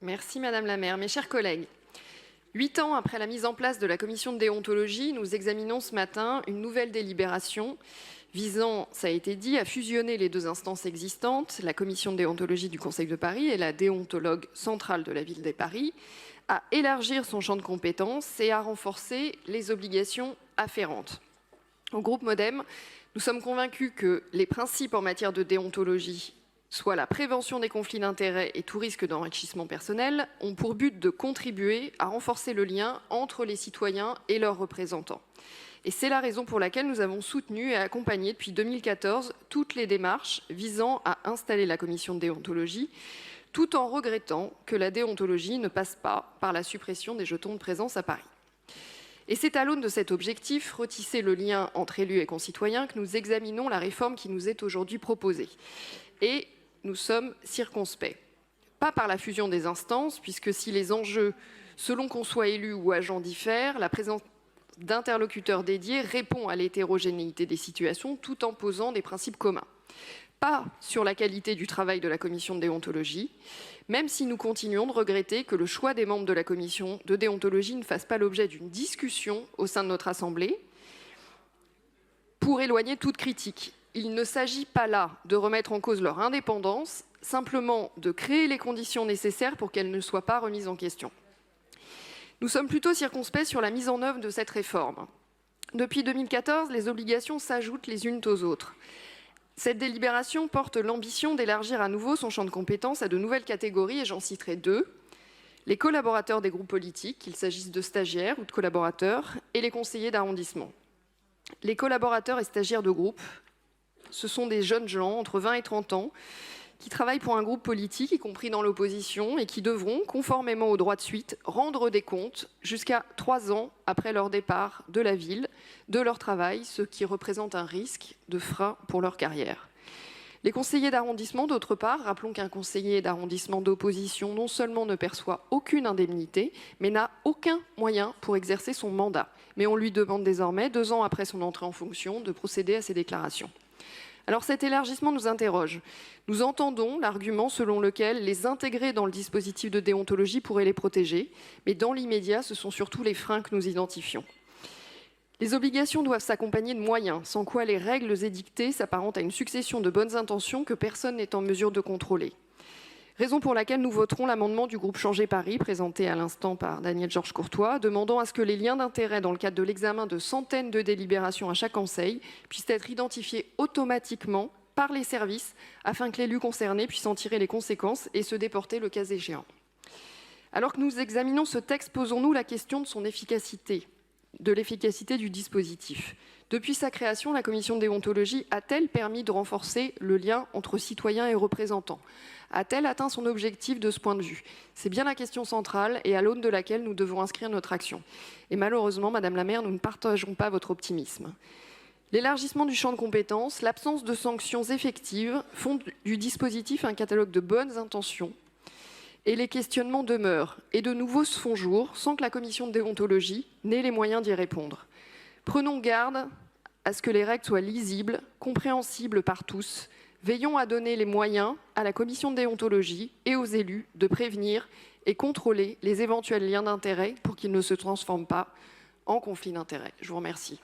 Merci Madame la maire. Mes chers collègues, 8 ans après la mise en place de la commission de déontologie, nous examinons ce matin une nouvelle délibération visant, ça a été dit, à fusionner les deux instances existantes, la commission de déontologie du Conseil de Paris et la déontologue centrale de la ville de Paris, à élargir son champ de compétences et à renforcer les obligations afférentes. Au groupe Modem, nous sommes convaincus que les principes en matière de déontologie, soit la prévention des conflits d'intérêts et tout risque d'enrichissement personnel, ont pour but de contribuer à renforcer le lien entre les citoyens et leurs représentants. Et c'est la raison pour laquelle nous avons soutenu et accompagné depuis 2014 toutes les démarches visant à installer la commission de déontologie, tout en regrettant que la déontologie ne passe pas par la suppression des jetons de présence à Paris. Et c'est à l'aune de cet objectif, retisser le lien entre élus et concitoyens, que nous examinons la réforme qui nous est aujourd'hui proposée. Et nous sommes circonspects. Pas par la fusion des instances, puisque si les enjeux, selon qu'on soit élu ou agent, diffèrent, la présence d'interlocuteurs dédiés répond à l'hétérogénéité des situations tout en posant des principes communs. Pas sur la qualité du travail de la commission de déontologie, même si nous continuons de regretter que le choix des membres de la commission de déontologie ne fasse pas l'objet d'une discussion au sein de notre Assemblée pour éloigner toute critique. Il ne s'agit pas là de remettre en cause leur indépendance, simplement de créer les conditions nécessaires pour qu'elles ne soient pas remises en question. Nous sommes plutôt circonspects sur la mise en œuvre de cette réforme. Depuis 2014, les obligations s'ajoutent les unes aux autres. Cette délibération porte l'ambition d'élargir à nouveau son champ de compétences à de nouvelles catégories, et j'en citerai deux. Les collaborateurs des groupes politiques, qu'il s'agisse de stagiaires ou de collaborateurs, et les conseillers d'arrondissement. Les collaborateurs et stagiaires de groupe, ce sont des jeunes gens entre 20 et 30 ans qui travaillent pour un groupe politique, y compris dans l'opposition, et qui devront, conformément au droit de suite, rendre des comptes jusqu'à 3 ans après leur départ de la ville, de leur travail, ce qui représente un risque de frein pour leur carrière. Les conseillers d'arrondissement, d'autre part, rappelons qu'un conseiller d'arrondissement d'opposition non seulement ne perçoit aucune indemnité, mais n'a aucun moyen pour exercer son mandat. Mais on lui demande désormais, 2 ans après son entrée en fonction, de procéder à ces déclarations. Alors cet élargissement nous interroge. Nous entendons l'argument selon lequel les intégrer dans le dispositif de déontologie pourrait les protéger, mais dans l'immédiat, ce sont surtout les freins que nous identifions. Les obligations doivent s'accompagner de moyens, sans quoi les règles édictées s'apparentent à une succession de bonnes intentions que personne n'est en mesure de contrôler. Raison pour laquelle nous voterons l'amendement du groupe Changer Paris, présenté à l'instant par Daniel Georges Courtois, demandant à ce que les liens d'intérêt dans le cadre de l'examen de centaines de délibérations à chaque conseil puissent être identifiés automatiquement par les services afin que l'élu concerné puisse en tirer les conséquences et se déporter le cas échéant. Alors que nous examinons ce texte, posons-nous la question de son efficacité, de l'efficacité du dispositif. Depuis sa création, la commission de déontologie a-t-elle permis de renforcer le lien entre citoyens et représentants? A-t-elle atteint son objectif de ce point de vue? C'est bien la question centrale et à l'aune de laquelle nous devons inscrire notre action. Et malheureusement, Madame la maire, nous ne partageons pas votre optimisme. L'élargissement du champ de compétences, l'absence de sanctions effectives font du dispositif un catalogue de bonnes intentions et les questionnements demeurent et de nouveau se font jour sans que la commission de déontologie n'ait les moyens d'y répondre. Prenons garde à ce que les règles soient lisibles, compréhensibles par tous. Veillons à donner les moyens à la commission de déontologie et aux élus de prévenir et contrôler les éventuels liens d'intérêt pour qu'ils ne se transforment pas en conflit d'intérêts. Je vous remercie.